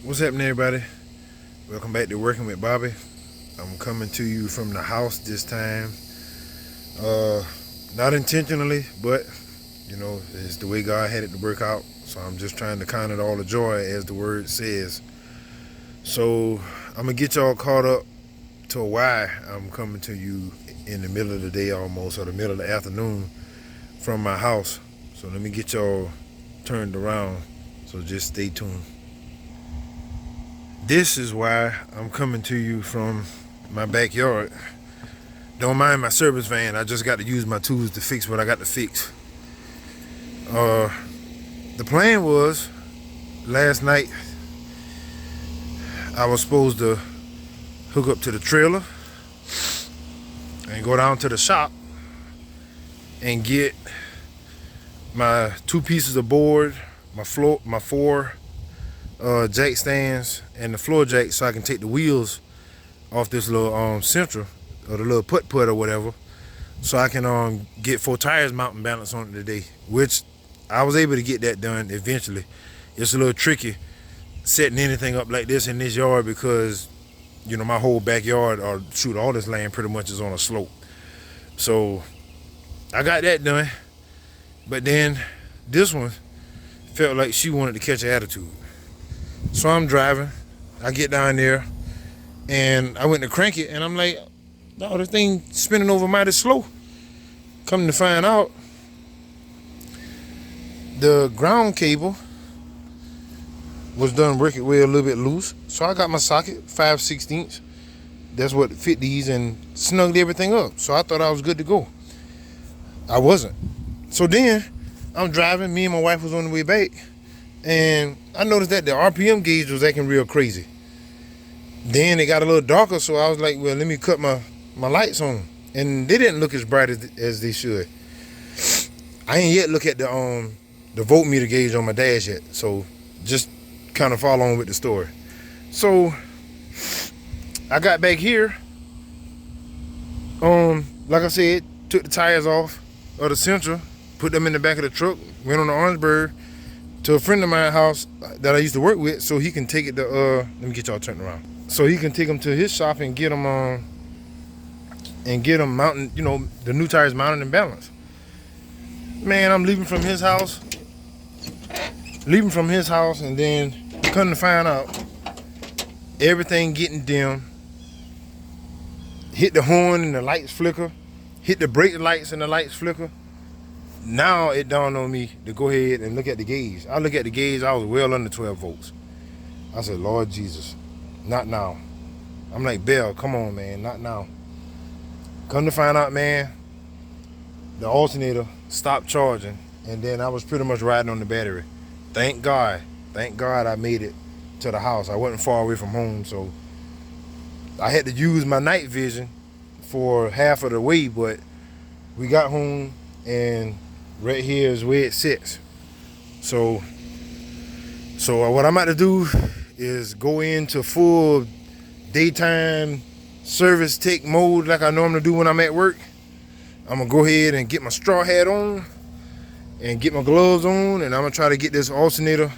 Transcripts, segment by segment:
What's happening, everybody? Welcome back to Working with Bobby. I'm coming to you from the house this time. Not intentionally, but it's the way God had it to work out. So I'm just trying to count it all a joy, as the word says. So I'm gonna get y'all caught up to why I'm coming to you in the middle of the day almost, or the middle of the afternoon from my house. So let me get y'all turned around. So just stay tuned. This is why I'm coming to you from my backyard. Don't mind my service van. I just got to use my tools to fix what I got to fix. The plan was, last night I was supposed to hook up to the trailer and go down to the shop and get my 2 pieces of board, my 4 jack stands, and the floor jack, so I can take the wheels off this little central, or the little putt or whatever, so I can get 4 tires mounting balance on it today, which I was able to get that done eventually. It's a little tricky setting anything up like this in this yard because my whole backyard, or shoot, all this land pretty much is on a slope. So I got that done, but then this one felt like she wanted to catch an attitude. So I'm driving, I get down there, and I went to crank it, and I'm like, no, this thing spinning over mighty slow. Come to find out, the ground cable was done working way a little bit loose. So I got my socket, 5/16. That's what fit these, and snugged everything up. So I thought I was good to go. I wasn't. So then I'm driving, me and my wife was on the way back, and I noticed that the RPM gauge was acting real crazy. Then it got a little darker, so I was like, well, let me cut my lights on. And they didn't look as bright as they should. I ain't yet look at the voltmeter gauge on my dash yet, so just kind of follow on with the story. So I got back here, like I said, took the tires off of the Central, put them in the back of the truck, went on the Orangeburg to a friend of mine's house that I used to work with, so he can take it to let me get y'all turned around, so he can take them to his shop and get them mounted, the new tires mounted and balanced. Man, I'm leaving from his house, and then come to find out, everything getting dim. Hit the horn and the lights flicker, hit the brake lights and the lights flicker. Now it dawned on me to go ahead and look at the gauge. I look at the gauge, I was well under 12 volts. I said, Lord Jesus, not now. I'm like, Bell, come on, man, not now. Come to find out, man, the alternator stopped charging, and then I was pretty much riding on the battery. Thank God I made it to the house. I wasn't far away from home, so I had to use my night vision for half of the way, but we got home, and right here is where it sits. So what I'm about to do is go into full daytime service tech mode like I normally do when I'm at work. I'm gonna go ahead and get my straw hat on and get my gloves on, and I'm gonna try to get this alternator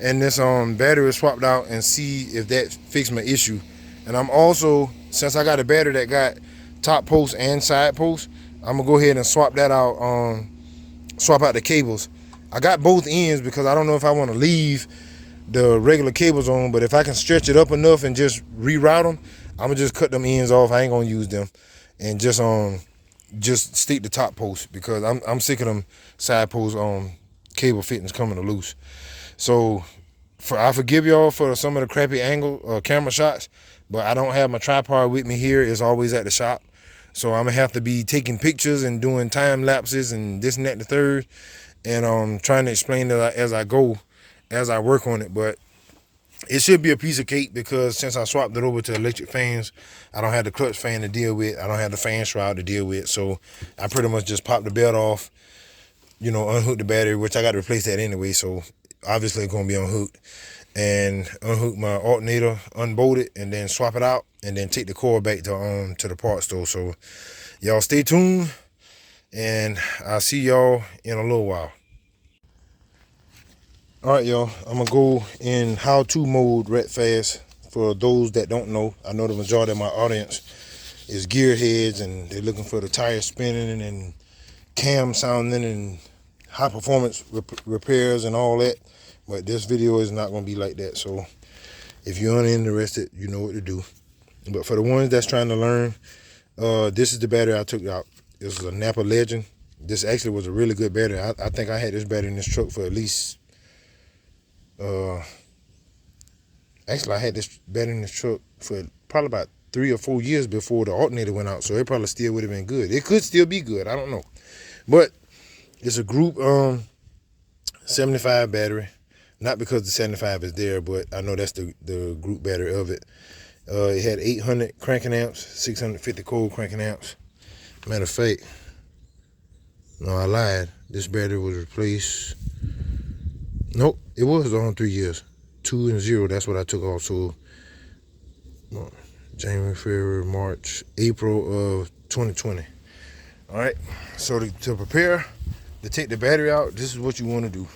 and this battery swapped out and see if that fixed my issue. And I'm also, since I got a battery that got top post and side post, I'm gonna go ahead and swap that out, swap out the cables. I got both ends because I don't know if I want to leave the regular cables on, but if I can stretch it up enough and just reroute them, I'm gonna just cut them ends off. I ain't gonna use them, and just stick the top post, because I'm sick of them side post cable fittings coming loose. So I forgive y'all for some of the crappy angle camera shots, but I don't have my tripod with me here. It's always at the shop. So I'm gonna have to be taking pictures and doing time lapses and this and that and the third, and trying to explain that as I go, as I work on it. But it should be a piece of cake, because since I swapped it over to electric fans, I don't have the clutch fan to deal with. I don't have the fan shroud to deal with. So I pretty much just pop the belt off, unhook the battery, which I got to replace that anyway. So obviously it's gonna be unhooked, and unhook my alternator, unbolt it, and then swap it out, and then take the cord back to the parts store. So y'all stay tuned, and I'll see y'all in a little while. All right, y'all. I'm gonna go in how-to mode right fast. For those that don't know, I know the majority of my audience is gearheads and they're looking for the tire spinning and cam sounding and high performance repairs and all that. But this video is not gonna be like that. So if you're uninterested, you know what to do. But for the ones that's trying to learn, this is the battery I took out. This is a Napa Legend. This actually was a really good battery. I think I had this battery in this truck for at least actually I had this battery in this truck for probably about 3 or 4 years before the alternator went out, so it probably still would have been good. It could still be good, I don't know. But it's a group 75 battery, not because the 75 is there, but I know that's the group battery of it. It had 800 cranking amps, 650 cold cranking amps. Matter of fact, no, I lied. This battery was replaced. Nope, it was on 3 years. 2 and 0, that's what I took off. So January, February, March, April of 2020. All right, so to prepare to take the battery out, this is what you want to do.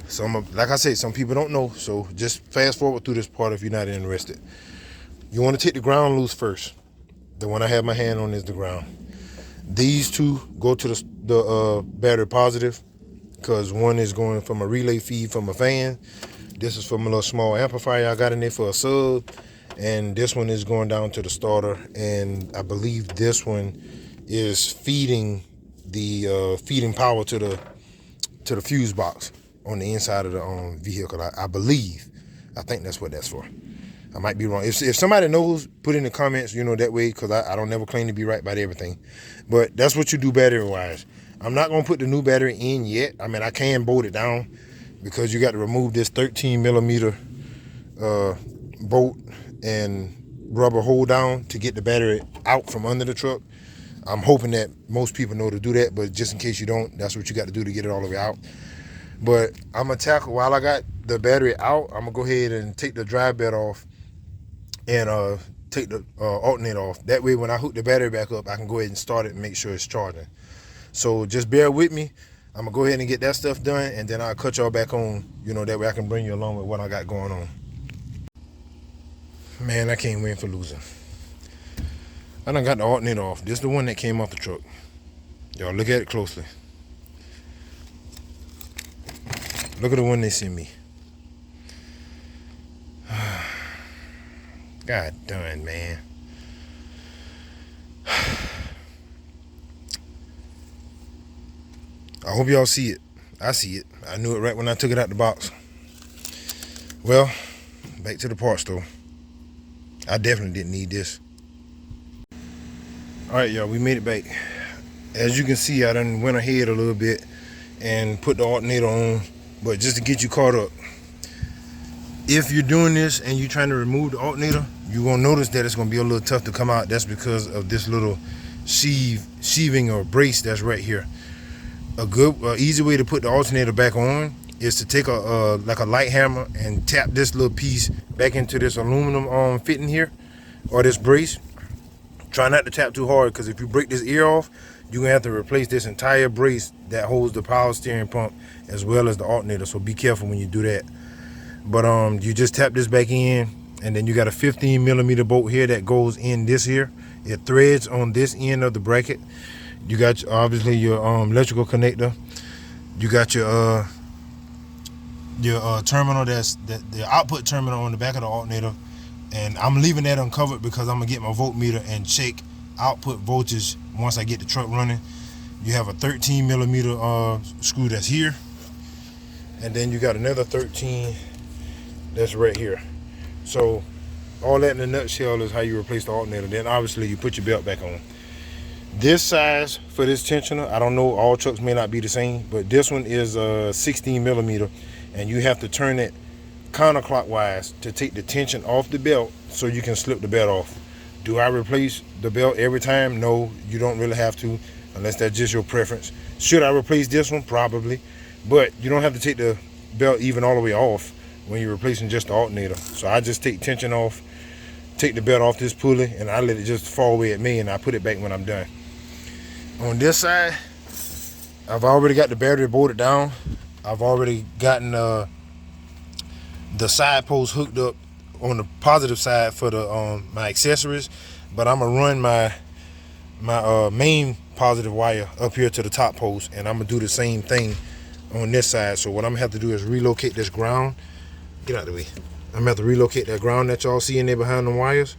So like I said, some people don't know, so just fast forward through this part if you're not interested. You want to take the ground loose first. The one I have my hand on is the ground. These two go to the battery positive, because one is going from a relay feed from a fan. This is from a little small amplifier I got in there for a sub. And this one is going down to the starter. And I believe this one is feeding the feeding power to the fuse box on the inside of the vehicle. I believe. I think that's what that's for. I might be wrong. If somebody knows, put in the comments, that way, because I don't never claim to be right about everything. But that's what you do battery-wise. I'm not going to put the new battery in yet. I mean, I can bolt it down because you got to remove this 13 millimeter bolt and rubber hold down to get the battery out from under the truck. I'm hoping that most people know to do that, but just in case you don't, that's what you got to do to get it all the way out. But I'm going to tackle, while I got the battery out, I'm going to go ahead and take the drive bed off and take the alternator off. That way, when I hook the battery back up, I can go ahead and start it and make sure it's charging. So just bear with me. I'm gonna go ahead and get that stuff done, and then I'll cut y'all back on, that way I can bring you along with what I got going on. Man, I can't win for losing. I done got the alternator off. This is the one that came off the truck. Y'all look at it closely. Look at the one they sent me. God darn, man. I hope y'all see it. I see it. I knew it right when I took it out the box. Well, back to the parts though. I definitely didn't need this. All right, y'all, we made it back. As you can see, I done went ahead a little bit and put the alternator on, but just to get you caught up, if you're doing this and you're trying to remove the alternator, you're gonna notice that it's gonna be a little tough to come out. That's because of this little sheathing or brace that's right here. A good, easy way to put the alternator back on is to take like a light hammer and tap this little piece back into this aluminum fitting here, or this brace. Try not to tap too hard, because if you break this ear off, you're gonna have to replace this entire brace that holds the power steering pump as well as the alternator. So be careful when you do that. But you just tap this back in, and then you got a 15 millimeter bolt here that goes in this here. It threads on this end of the bracket. You got obviously your electrical connector. You got your terminal, that's the output terminal on the back of the alternator, and I'm leaving that uncovered because I'm gonna get my voltmeter and check output voltage once I get the truck running. You have a 13 millimeter screw that's here, and then you got another 13 that's right here. So all that in a nutshell is how you replace the alternator. Then obviously you put your belt back on. This size for this tensioner, I don't know, all trucks may not be the same, but this one is 16 millimeter, and you have to turn it counterclockwise to take the tension off the belt so you can slip the belt off. Do I replace the belt every time? No, you don't really have to, unless that's just your preference. Should I replace this one? Probably, but you don't have to take the belt even all the way off when you're replacing just the alternator. So I just take tension off, take the belt off this pulley, and I let it just fall away at me, and I put it back when I'm done. On this side, I've already got the battery bolted down. I've already gotten the side post hooked up on the positive side for the my accessories, but I'm gonna run my main positive wire up here to the top post, and I'm gonna do the same thing on this side. So what I'm gonna have to do is relocate this ground. Get out of the way. I'm gonna have to relocate that ground that y'all see in there behind the wires.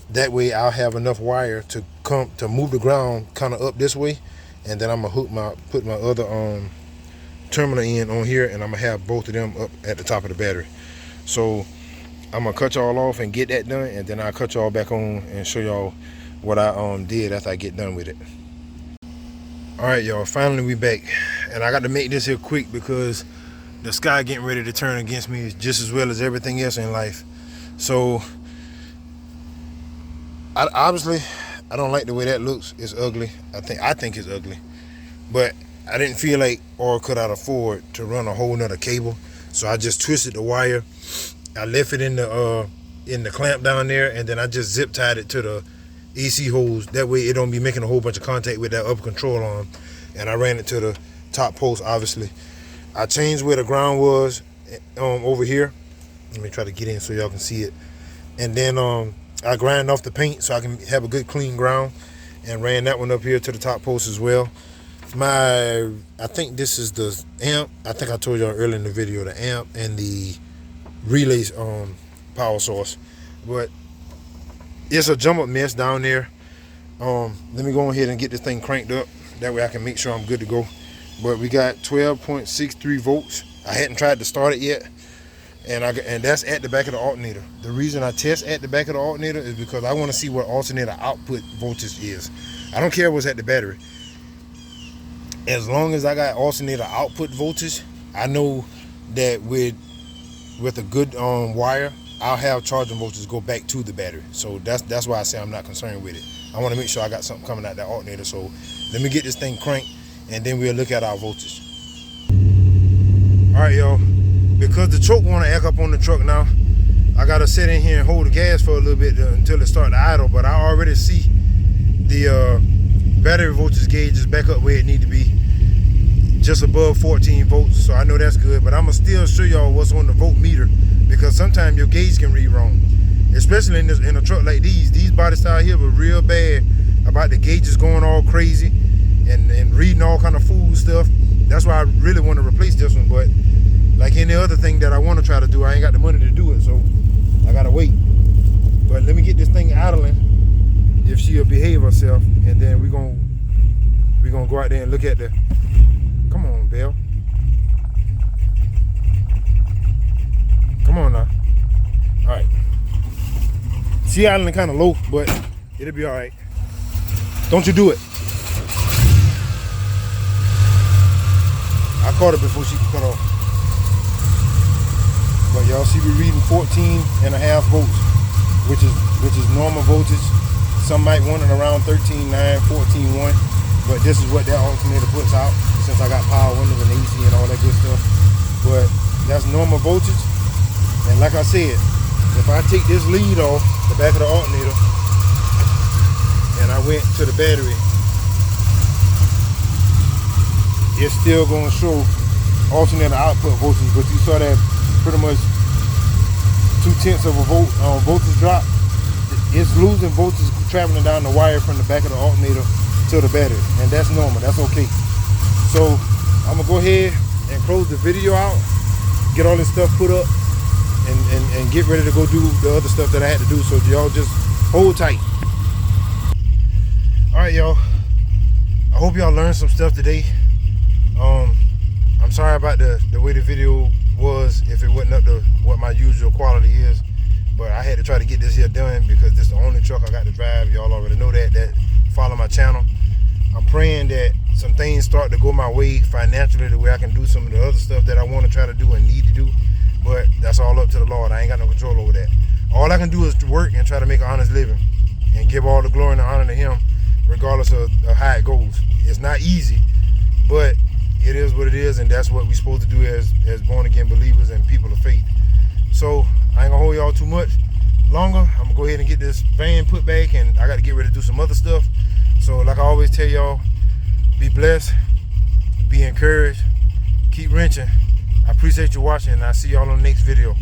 That way I'll have enough wire to move the ground kind of up this way, and then I'm gonna put my other terminal in on here, and I'm gonna have both of them up at the top of the battery. So I'm gonna cut y'all off and get that done, and then I'll cut y'all back on and show y'all what I did after I get done with it. All right, y'all, finally we back, and I got to make this here quick because the sky getting ready to turn against me just as well as everything else in life. So obviously I don't like the way that looks. It's ugly. I think it's ugly, but I didn't feel like, or could I afford to run a whole nother cable, so I just twisted the wire. I left it in the clamp down there, and then I just zip tied it to the AC hose. That way it don't be making a whole bunch of contact with that upper control arm. And I ran it to the top post. Obviously I changed where the ground was over here. Let me try to get in so y'all can see it. And then I grind off the paint so I can have a good clean ground, and ran that one up here to the top post as well. I think this is the amp. I think I told y'all earlier in the video, the amp and the relays power source. But it's a jump up mess down there. Let me go ahead and get this thing cranked up. That way I can make sure I'm good to go. But we got 12.63 volts. I hadn't tried to start it yet, and that's at the back of the alternator. The reason I test at the back of the alternator is because I want to see what alternator output voltage is. I don't care what's at the battery. As long as I got alternator output voltage, I know that with a good wire, I'll have charging voltage go back to the battery. So that's why I say I'm not concerned with it. I want to make sure I got something coming out that alternator. So let me get this thing cranked, and then we'll look at our voltage. All right, y'all. Because the choke want to act up on the truck now, I gotta sit in here and hold the gas for a little bit until it starts to idle. But I already see the battery voltage gauge is back up where it need to be, just above 14 volts. So I know that's good. But I'm gonna still show y'all what's on the voltmeter, because sometimes your gauge can read wrong, especially in a truck like these. These body style here were real bad about the gauges going all crazy and reading all kind of fool stuff. That's why I really want to replace this one. But like any other thing that I want to try to do, I ain't got the money to do it, so I gotta wait. But let me get this thing idling, if she'll behave herself, and then we're gonna go out there and look at the. Come on, Belle. Come on now. All right. She idling kind of low, but it'll be all right. Don't you do it. I caught her before she could cut off. But y'all see we reading 14.5 volts, which is normal voltage. Some might want it around 13.9, 14.1, but this is what that alternator puts out, since I got power windows and AC and all that good stuff. But that's normal voltage. And like I said, if I take this lead off the back of the alternator and I went to the battery, it's still going to show alternator output voltage. But you saw that pretty much 0.2 of a volt voltage drop. It's losing voltage traveling down the wire from the back of the alternator to the battery, and that's normal. That's okay. So I'm gonna go ahead and close the video out, get all this stuff put up, and get ready to go do the other stuff that I had to do. So y'all just hold tight. All right, y'all. I hope y'all learned some stuff today. I'm sorry about the way the video was, if it wasn't up to what my usual quality is, but I had to try to get this here done because this is the only truck I got to drive. Y'all already know that follow my channel. I'm praying that some things start to go my way financially, the way I can do some of the other stuff that I want to try to do and need to do. But that's all up to the Lord. I ain't got no control over that. All I can do is to work and try to make an honest living and give all the glory and the honor to Him, regardless of how it goes. It's not easy, but it is what it is, and that's what we're supposed to do as born again believers and people of faith. So I ain't gonna hold y'all too much longer. I'm gonna go ahead and get this van put back, and I got to get ready to do some other stuff. So like I always tell y'all, be blessed, be encouraged, Keep wrenching. I appreciate you watching, and I'll see y'all on the next video.